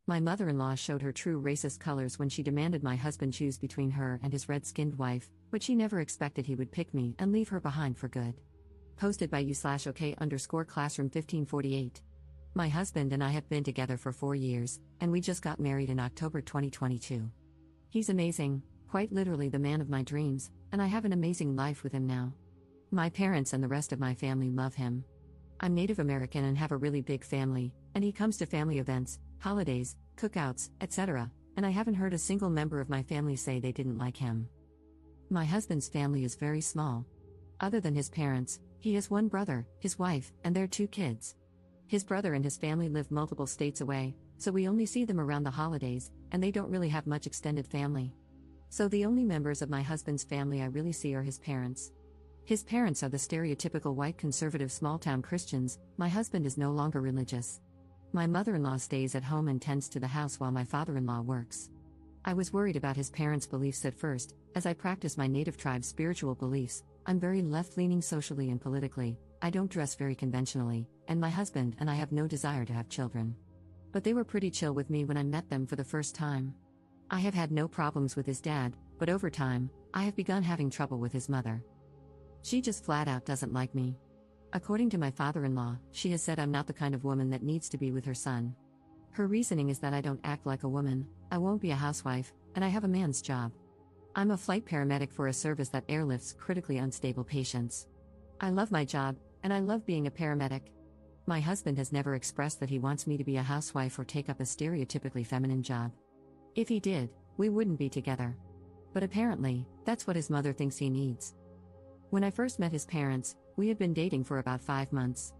My mother-in-law showed her true racist colors when she demanded my husband choose between her and his red-skinned wife, but she never expected he would pick me and leave her behind for good. Posted by u/OK_classroom 1548. My husband and I have been together for 4 years, and we just got married in October 2022. He's amazing, quite literally the man of my dreams, and I have an amazing life with him now. My parents and the rest of my family love him. I'm Native American and have a really big family, and he comes to family events, holidays, cookouts, etc., and I haven't heard a single member of my family say they didn't like him. My husband's family is very small. Other than his parents, he has one brother, his wife, and their 2 kids. His brother and his family live multiple states away, so we only see them around the holidays, and they don't really have much extended family. So the only members of my husband's family I really see are his parents. His parents are the stereotypical white conservative small-town Christians. My husband is no longer religious. My mother-in-law stays at home and tends to the house while my father-in-law works. I was worried about his parents' beliefs at first, as I practice my native tribe's spiritual beliefs. I'm very left-leaning socially and politically, I don't dress very conventionally, and my husband and I have no desire to have children. But they were pretty chill with me when I met them for the first time. I have had no problems with his dad, but over time, I have begun having trouble with his mother. She just flat out doesn't like me. According to my father-in-law, she has said I'm not the kind of woman that needs to be with her son. Her reasoning is that I don't act like a woman, I won't be a housewife, and I have a man's job. I'm a flight paramedic for a service that airlifts critically unstable patients. I love my job, and I love being a paramedic. My husband has never expressed that he wants me to be a housewife or take up a stereotypically feminine job. If he did, we wouldn't be together. But apparently, that's what his mother thinks he needs. When I first met his parents, we had been dating for about 5 months.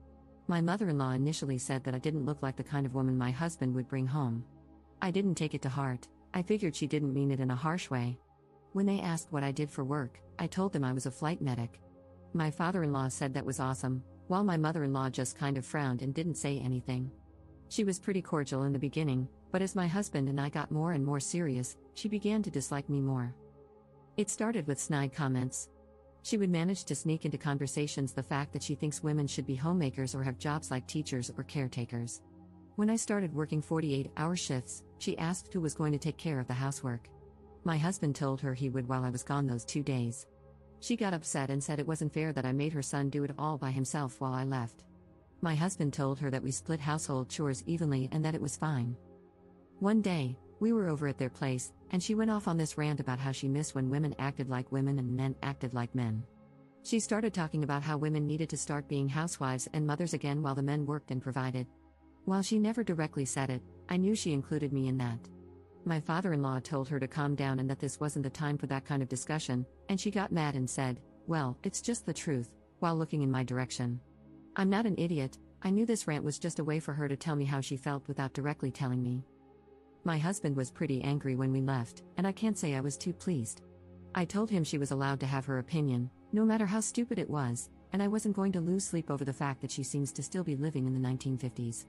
My mother-in-law initially said that I didn't look like the kind of woman my husband would bring home. I didn't take it to heart, I figured she didn't mean it in a harsh way. When they asked what I did for work, I told them I was a flight medic. My father-in-law said that was awesome, while my mother-in-law just kind of frowned and didn't say anything. She was pretty cordial in the beginning, but as my husband and I got more and more serious, she began to dislike me more. It started with snide comments. She would manage to sneak into conversations the fact that she thinks women should be homemakers or have jobs like teachers or caretakers. When I started working 48-hour shifts, she asked who was going to take care of the housework. My husband told her he would while I was gone those 2 days. She got upset and said it wasn't fair that I made her son do it all by himself while I left. My husband told her that we split household chores evenly and that it was fine. One day, we were over at their place, and she went off on this rant about how she missed when women acted like women and men acted like men. She started talking about how women needed to start being housewives and mothers again while the men worked and provided. While she never directly said it, I knew she included me in that. My father-in-law told her to calm down and that this wasn't the time for that kind of discussion, and she got mad and said, "Well, it's just the truth," while looking in my direction. I'm not an idiot, I knew this rant was just a way for her to tell me how she felt without directly telling me. My husband was pretty angry when we left, and I can't say I was too pleased. I told him she was allowed to have her opinion, no matter how stupid it was, and I wasn't going to lose sleep over the fact that she seems to still be living in the 1950s.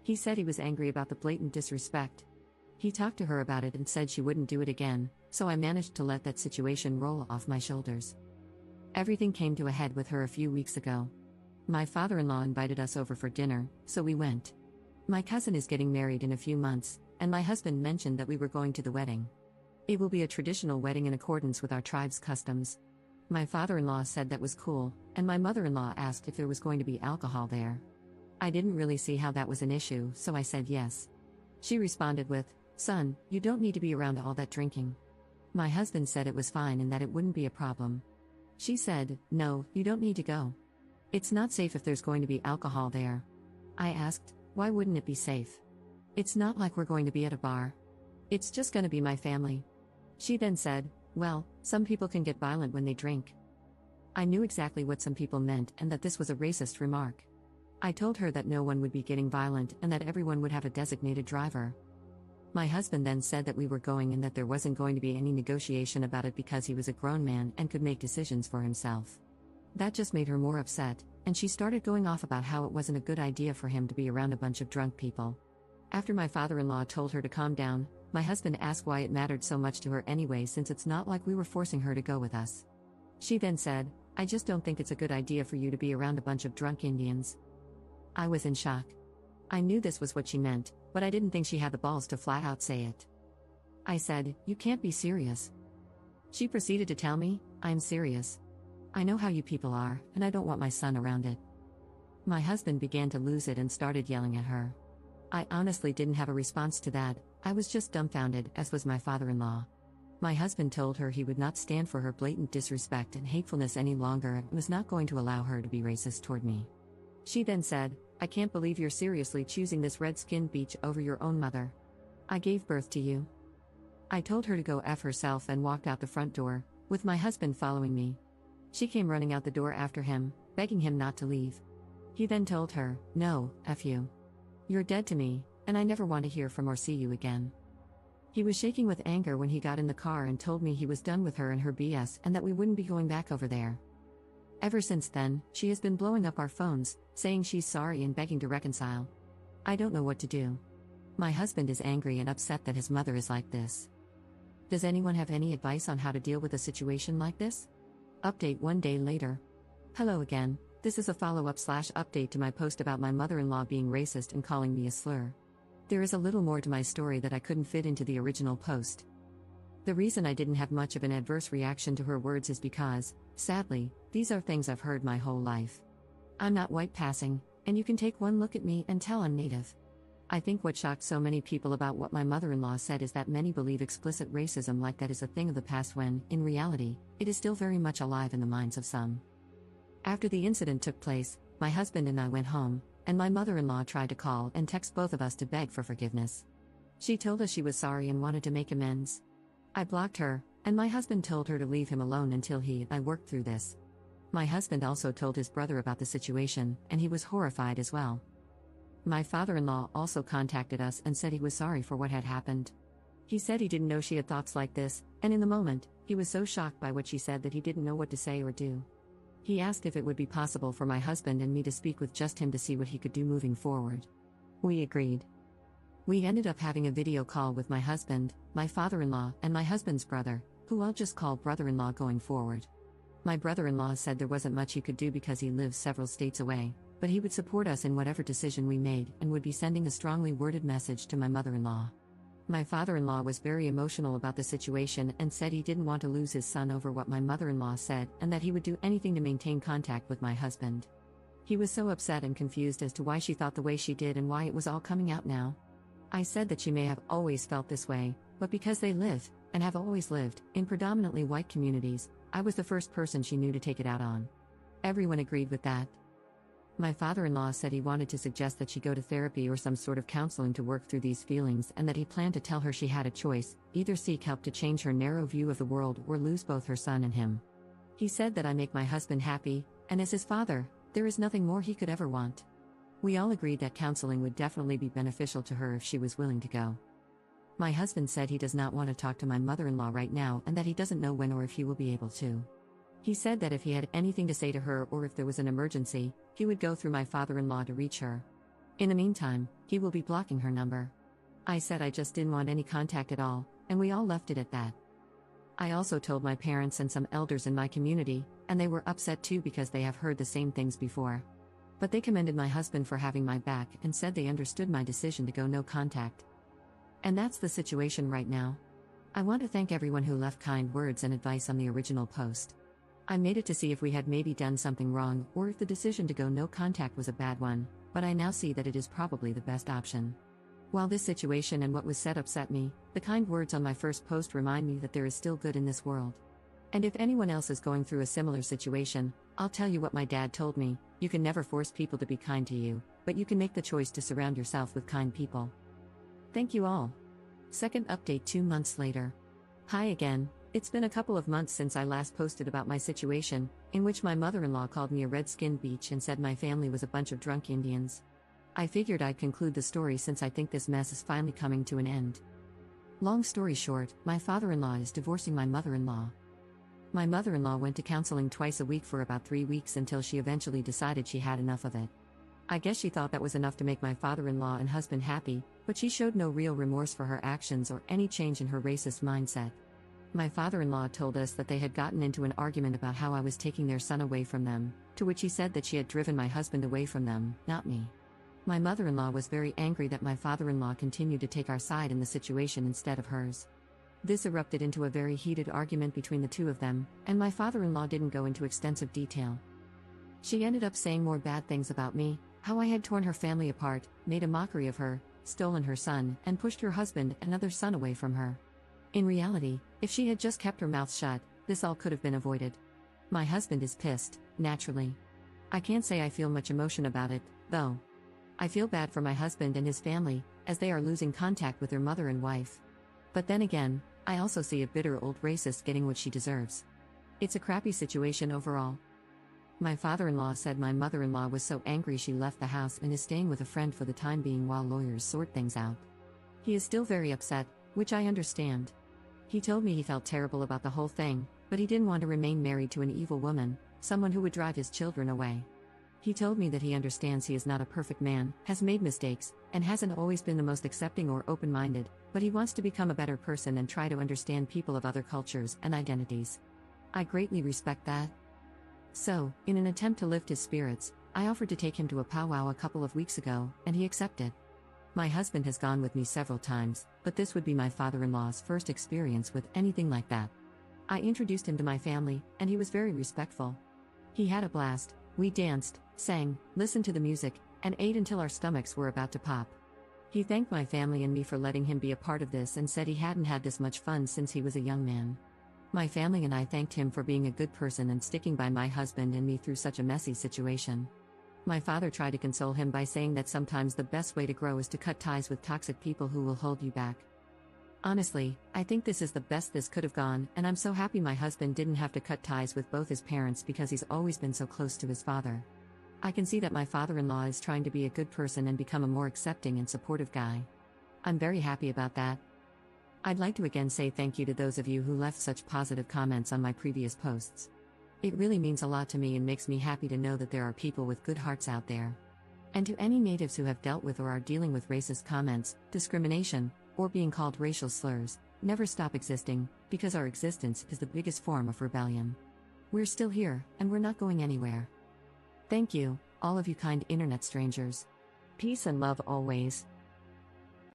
He said he was angry about the blatant disrespect. He talked to her about it and said she wouldn't do it again, so I managed to let that situation roll off my shoulders. Everything came to a head with her a few weeks ago. My father-in-law invited us over for dinner, so we went. My cousin is getting married in a few months, and my husband mentioned that we were going to the wedding. It will be a traditional wedding in accordance with our tribe's customs. My father-in-law said that was cool, and my mother-in-law asked if there was going to be alcohol there. I didn't really see how that was an issue, so I said yes. She responded with, "Son, you don't need to be around all that drinking." My husband said it was fine and that it wouldn't be a problem. She said, "No, you don't need to go. It's not safe if there's going to be alcohol there." I asked, "Why wouldn't it be safe? It's not like we're going to be at a bar. It's just going to be my family." She then said, "Well, some people can get violent when they drink." I knew exactly what some people meant and that this was a racist remark. I told her that no one would be getting violent and that everyone would have a designated driver. My husband then said that we were going and that there wasn't going to be any negotiation about it because he was a grown man and could make decisions for himself. That just made her more upset, and she started going off about how it wasn't a good idea for him to be around a bunch of drunk people. After my father-in-law told her to calm down, my husband asked why it mattered so much to her anyway since it's not like we were forcing her to go with us. She then said, "I just don't think it's a good idea for you to be around a bunch of drunk Indians." I was in shock. I knew this was what she meant, but I didn't think she had the balls to flat out say it. I said, "You can't be serious." She proceeded to tell me, "I'm serious. I know how you people are, and I don't want my son around it." My husband began to lose it and started yelling at her. I honestly didn't have a response to that. I was just dumbfounded, as was my father-in-law. My husband told her he would not stand for her blatant disrespect and hatefulness any longer and was not going to allow her to be racist toward me. She then said, "I can't believe you're seriously choosing this red-skinned beach over your own mother. I gave birth to you." I told her to go F herself and walked out the front door, with my husband following me. She came running out the door after him, begging him not to leave. He then told her, "No, F you. You're dead to me, and I never want to hear from or see you again." He was shaking with anger when he got in the car and told me he was done with her and her BS and that we wouldn't be going back over there. Ever since then, she has been blowing up our phones, saying she's sorry and begging to reconcile. I don't know what to do. My husband is angry and upset that his mother is like this. Does anyone have any advice on how to deal with a situation like this? Update 1 day later. Hello again, this is a follow-up/update to my post about my mother-in-law being racist and calling me a slur. There is a little more to my story that I couldn't fit into the original post. The reason I didn't have much of an adverse reaction to her words is because, sadly, these are things I've heard my whole life. I'm not white passing, and you can take one look at me and tell I'm native. I think what shocked so many people about what my mother-in-law said is that many believe explicit racism like that is a thing of the past when, in reality, it is still very much alive in the minds of some. After the incident took place, my husband and I went home, and my mother-in-law tried to call and text both of us to beg for forgiveness. She told us she was sorry and wanted to make amends. I blocked her, and my husband told her to leave him alone until he and I worked through this. My husband also told his brother about the situation, and he was horrified as well. My father-in-law also contacted us and said he was sorry for what had happened. He said he didn't know she had thoughts like this, and in the moment, he was so shocked by what she said that he didn't know what to say or do. He asked if it would be possible for my husband and me to speak with just him to see what he could do moving forward. We agreed. We ended up having a video call with my husband, my father-in-law, and my husband's brother, who I'll just call brother-in-law going forward. My brother-in-law said there wasn't much he could do because he lives several states away, but he would support us in whatever decision we made and would be sending a strongly worded message to my mother-in-law. My father-in-law was very emotional about the situation and said he didn't want to lose his son over what my mother-in-law said and that he would do anything to maintain contact with my husband. He was so upset and confused as to why she thought the way she did and why it was all coming out now. I said that she may have always felt this way, but because they live, and have always lived, in predominantly white communities, I was the first person she knew to take it out on. Everyone agreed with that. My father-in-law said he wanted to suggest that she go to therapy or some sort of counseling to work through these feelings and that he planned to tell her she had a choice, either seek help to change her narrow view of the world or lose both her son and him. He said that I make my husband happy, and as his father, there is nothing more he could ever want. We all agreed that counseling would definitely be beneficial to her if she was willing to go. My husband said he does not want to talk to my mother-in-law right now and that he doesn't know when or if he will be able to. He said that if he had anything to say to her or if there was an emergency, he would go through my father-in-law to reach her. In the meantime, he will be blocking her number. I said I just didn't want any contact at all, and we all left it at that. I also told my parents and some elders in my community, and they were upset too because they have heard the same things before. But they commended my husband for having my back and said they understood my decision to go no contact. And that's the situation right now. I want to thank everyone who left kind words and advice on the original post. I made it to see if we had maybe done something wrong or if the decision to go no contact was a bad one, but I now see that it is probably the best option. While this situation and what was said upset me, the kind words on my first post remind me that there is still good in this world. And if anyone else is going through a similar situation, I'll tell you what my dad told me: you can never force people to be kind to you, but you can make the choice to surround yourself with kind people. Thank you all. Second update 2 months later. Hi again. It's been a couple of months since I last posted about my situation, in which my mother-in-law called me a red-skinned beach and said my family was a bunch of drunk Indians. I figured I'd conclude the story since I think this mess is finally coming to an end. Long story short, my father-in-law is divorcing my mother-in-law. My mother-in-law went to counseling twice a week for about 3 weeks until she eventually decided she had enough of it. I guess she thought that was enough to make my father-in-law and husband happy, but she showed no real remorse for her actions or any change in her racist mindset. My father-in-law told us that they had gotten into an argument about how I was taking their son away from them, to which he said that she had driven my husband away from them, not me. My mother-in-law was very angry that my father-in-law continued to take our side in the situation instead of hers. This erupted into a very heated argument between the two of them, and my father-in-law didn't go into extensive detail. She ended up saying more bad things about me, how I had torn her family apart, made a mockery of her, stolen her son, and pushed her husband and other son away from her. In reality, if she had just kept her mouth shut, this all could have been avoided. My husband is pissed, naturally. I can't say I feel much emotion about it, though. I feel bad for my husband and his family, as they are losing contact with their mother and wife. But then again, I also see a bitter old racist getting what she deserves. It's a crappy situation overall. My father-in-law said my mother-in-law was so angry she left the house and is staying with a friend for the time being while lawyers sort things out. He is still very upset, which I understand. He told me he felt terrible about the whole thing, but he didn't want to remain married to an evil woman, someone who would drive his children away. He told me that he understands he is not a perfect man, has made mistakes, and hasn't always been the most accepting or open-minded, but he wants to become a better person and try to understand people of other cultures and identities. I greatly respect that. So, in an attempt to lift his spirits, I offered to take him to a powwow a couple of weeks ago, and he accepted. My husband has gone with me several times, but this would be my father-in-law's first experience with anything like that. I introduced him to my family, and he was very respectful. He had a blast. We danced, sang, listened to the music, and ate until our stomachs were about to pop. He thanked my family and me for letting him be a part of this and said he hadn't had this much fun since he was a young man. My family and I thanked him for being a good person and sticking by my husband and me through such a messy situation. My father tried to console him by saying that sometimes the best way to grow is to cut ties with toxic people who will hold you back. Honestly, I think this is the best this could have gone, and I'm so happy my husband didn't have to cut ties with both his parents because he's always been so close to his father. I can see that my father-in-law is trying to be a good person and become a more accepting and supportive guy. I'm very happy about that. I'd like to again say thank you to those of you who left such positive comments on my previous posts. It really means a lot to me and makes me happy to know that there are people with good hearts out there. And to any natives who have dealt with or are dealing with racist comments, discrimination, or being called racial slurs, never stop existing, because our existence is the biggest form of rebellion. We're still here, and we're not going anywhere. Thank you, all of you kind internet strangers. Peace and love always.